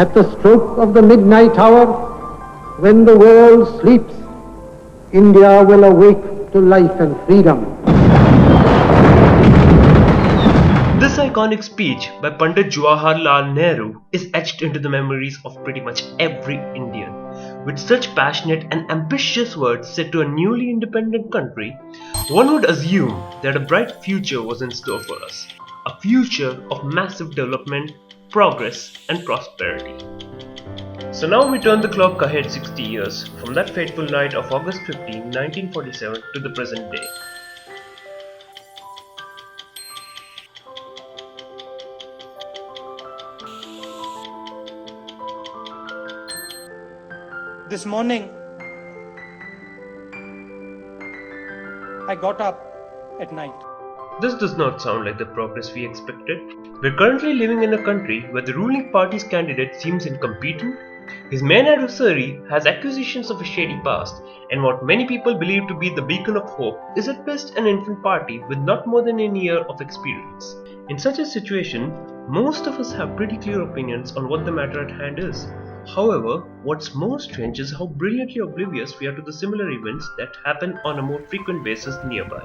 At the stroke of the midnight hour, when the world sleeps, India will awake to life and freedom. This iconic speech by Pandit Jawaharlal Nehru is etched into the memories of pretty much every Indian. With such passionate and ambitious words said to a newly independent country, one would assume that a bright future was in store for us. A future of massive development, progress and prosperity. So now we turn the clock ahead 60 years from that fateful night of August 15, 1947 to the present day. This morning, I got up at night. This does not sound like the progress we expected. We're currently living in a country where the ruling party's candidate seems incompetent, his main adversary has accusations of a shady past, and what many people believe to be the beacon of hope is at best an infant party with not more than a year of experience. In such a situation, most of us have pretty clear opinions on what the matter at hand is. However, what's more strange is how brilliantly oblivious we are to the similar events that happen on a more frequent basis nearby.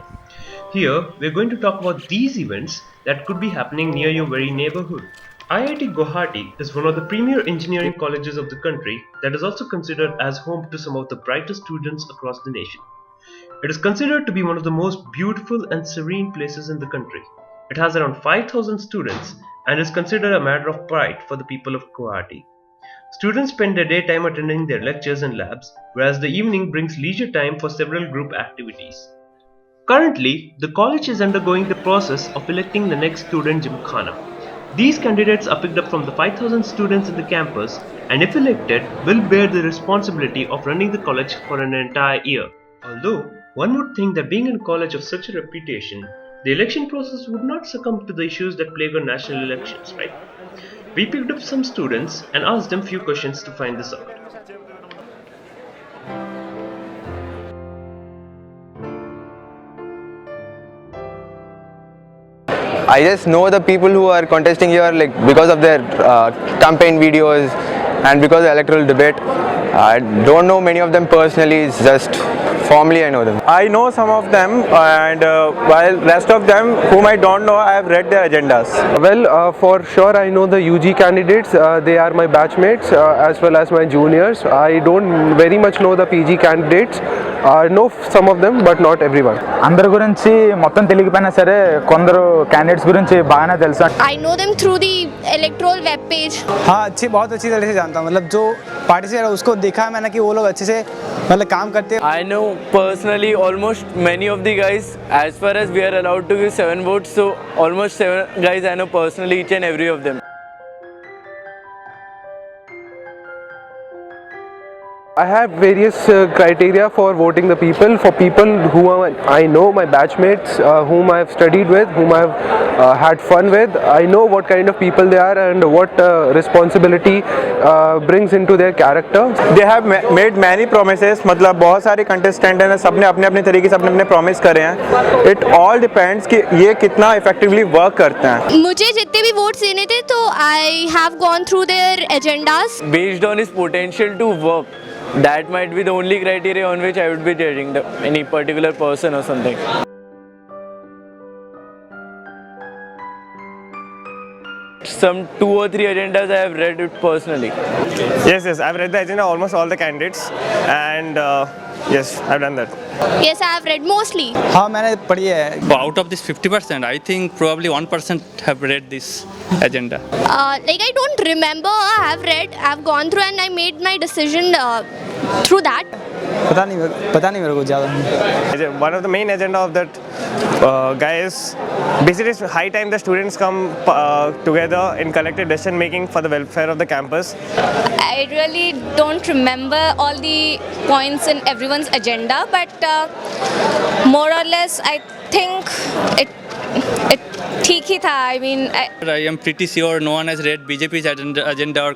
Here, we're going to talk about these events that could be happening near your very neighborhood. IIT Guwahati is one of the premier engineering colleges of the country that is also considered as home to some of the brightest students across the nation. It is considered to be one of the most beautiful and serene places in the country. It has around 5,000 students and is considered a matter of pride for the people of Guwahati. Students spend their daytime attending their lectures and labs, whereas the evening brings leisure time for several group activities. Currently, the college is undergoing the process of electing the next student Gymkhana. These candidates are picked up from the 5,000 students in the campus and if elected will bear the responsibility of running the college for an entire year. Although, one would think that being in a college of such a reputation, the election process would not succumb to the issues that plague our national elections, right? We picked up some students and asked them few questions to find this out. I just know the people who are contesting here like because of their campaign videos and because of the electoral debate. I don't know many of them personally, it's just formally I know them. I know some of them and while rest of them whom I don't know, I have read their agendas. Well, for sure I know the UG candidates, they are my batchmates as well as my juniors. I don't very much know the PG candidates. I know some of them but not everyone. అందరి గురించి మొత్తం తెలియకపోయినా సరే కొందరు candidates గురించి బాగానే తెలుసు. I know them through the electoral web page. हाँ, बहुत अच्छी तरह से जानता हूँ. मतलब जो पार्टी से उसको देखा है मैंने कि वो लोग अच्छे से मतलब काम करते हैं. I know personally almost many of the guys. As far as we are allowed to give 7 votes, so almost 7 guys I know personally, each and every of them. I have various criteria for voting the people. For people who I know, my batchmates, whom I have studied with, whom I have had fun with, I know what kind of people they are and what responsibility brings into their character. They have made many promises. मतलब बहुत सारे contestant हैं, सबने अपने अपने तरीके से अपने अपने promise करे हैं. It all depends कि ये कितना effectively work करते हैं. मुझे जितने भी votes देने थे तो I have gone through their agendas. Based on his potential to work, that might be the only criteria on which I would be judging any particular person or something. Some 2 or 3 agendas I have read it personally. Yes, I've read the agenda almost all the candidates and yes, I've done that. Yes, I have read mostly. हाँ, मैंने पढ़ी है. Out of this 50%, I think probably 1% have read this agenda. Like I don't remember. I have gone through and I made my decision through that. पता नहीं मेरे को ज़्यादा. One of the main agenda of that guy is basically it's high time the students come together in collective decision making for the welfare of the campus. I really don't remember all the points in everyone's agenda, but more or less I think it ठीक ही था. I mean, I am pretty sure no one has read BJP's agenda or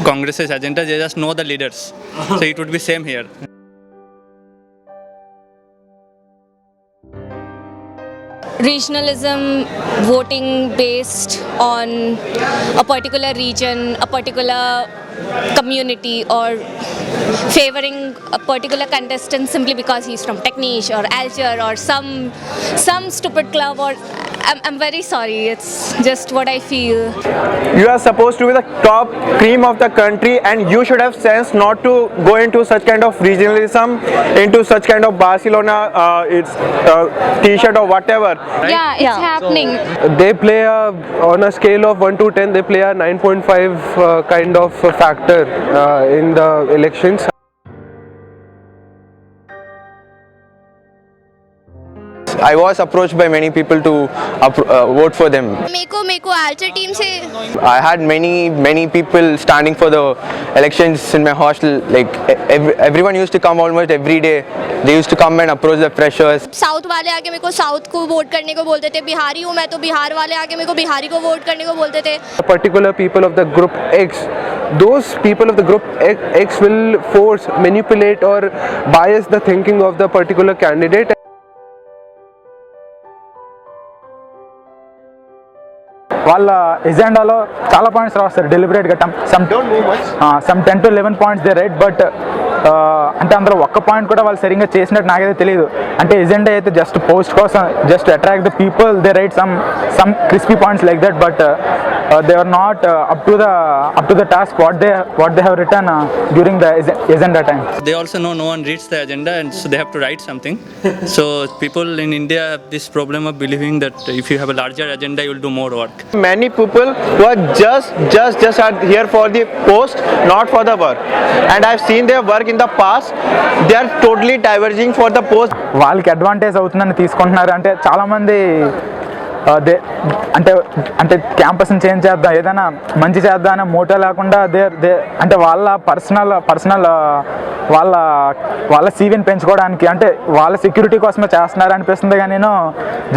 Congress's agenda. They just know the leaders. So it would be same here. regionalism, voting based on a particular region, a particular community, or favoring a particular contestant simply because he's from Techniche or Alger or some stupid club. Or I'm very sorry, it's just what I feel. You are supposed to be the top cream of the country, and you should have sense not to go into such kind of regionalism, into such kind of Barcelona t-shirt or whatever. Right? Yeah, it's happening. They play on a scale of 1 to 10, they play a 9.5 kind of factor in the elections. I was approached by many people to vote for them. मेरे को alter team से I had many people standing for the elections in my hostel. Like everyone used to come almost every day. They used to come and approach the freshers. South वाले आके मेरे को south को vote करने को बोलते थे, बिहारी हूँ मैं तो बिहार वाले आके मेरे को बिहारी को वोट करने को बोलते थे. Particular people of the group X, those people of the group X will force, manipulate or bias the thinking of the particular candidate. వాళ్ళ ఎజెండాలో చాలా పాయింట్స్ రాస్తారు డెలిబరేట్గా some 10 to 11 points they right. But అంటే అందరూ ఒక్క పాయింట్ కూడా వాళ్ళు సరిగ్గా చేసినట్టు నాకైతే తెలియదు. అంటే ఎజెండా అయితే జస్ట్ పోస్ట్ కోసం, just attract the people, they write some crispy points like that. But they are not up to the task what they have written during the agenda time. They also know no one reads the agenda, and so they have to write something. So people in India have this problem of believing that if you have a larger agenda, you will do more work. Many people who are just are here for the post, not for the work. And I've seen their work in the past. They are totally diverging for the post. వాళ్ళకి advantage అవుతుందని తీసుకుంటున్నారు. అంటే చాలామంది అంటే క్యాంపస్ని change చేద్దాం, ఏదైనా మంచి చేద్దాం అనే మోటో లేకుండా అంటే వాళ్ళ పర్సనల్ వాళ్ళ సీవీని పెంచుకోవడానికి, అంటే వాళ్ళ సెక్యూరిటీ కోసమే చేస్తున్నారు అనిపిస్తుంది. కానీ నేను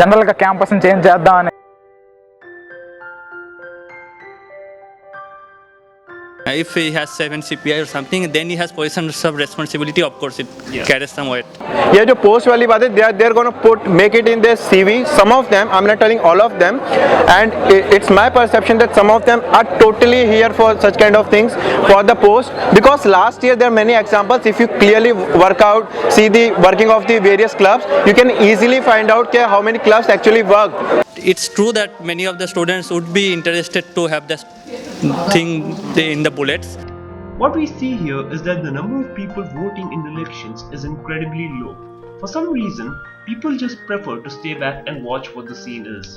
జనరల్గా క్యాంపస్ని చేంజ్ చేద్దాం అని. If he has 7 CPI or something, then he has positions of responsibility. Of course, it carries some weight. ये जो पोस्ट वाली बात है, they are going to make it in their CV. Some of them, I'm not telling all of them, and it's my perception that some of them are totally here for such kind of things for the post. Because last year there are many examples. If you clearly work out, see the working of the various clubs, you can easily find out how many clubs actually work. It's true that many of the students would be interested to have this thing in the bullets. What we see here is that the number of people voting in elections is incredibly low. For some reason, people just prefer to stay back and watch what the scene is.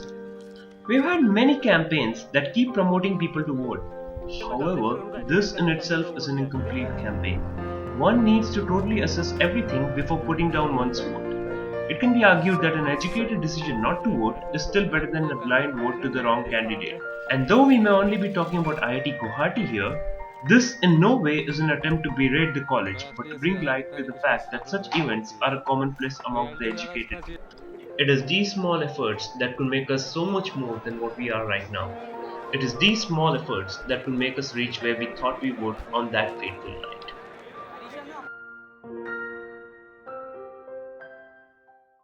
We've had many campaigns that keep promoting people to vote. However, this in itself is an incomplete campaign. One needs to totally assess everything before putting down one's vote. It can be argued that an educated decision not to vote is still better than a blind vote to the wrong candidate. And though we may only be talking about IIT Guwahati here, this in no way is an attempt to berate the college, but to bring light to the fact that such events are a commonplace among the educated. It is these small efforts that could make us so much more than what we are right now. It is these small efforts that will make us reach where we thought we would on that fateful night.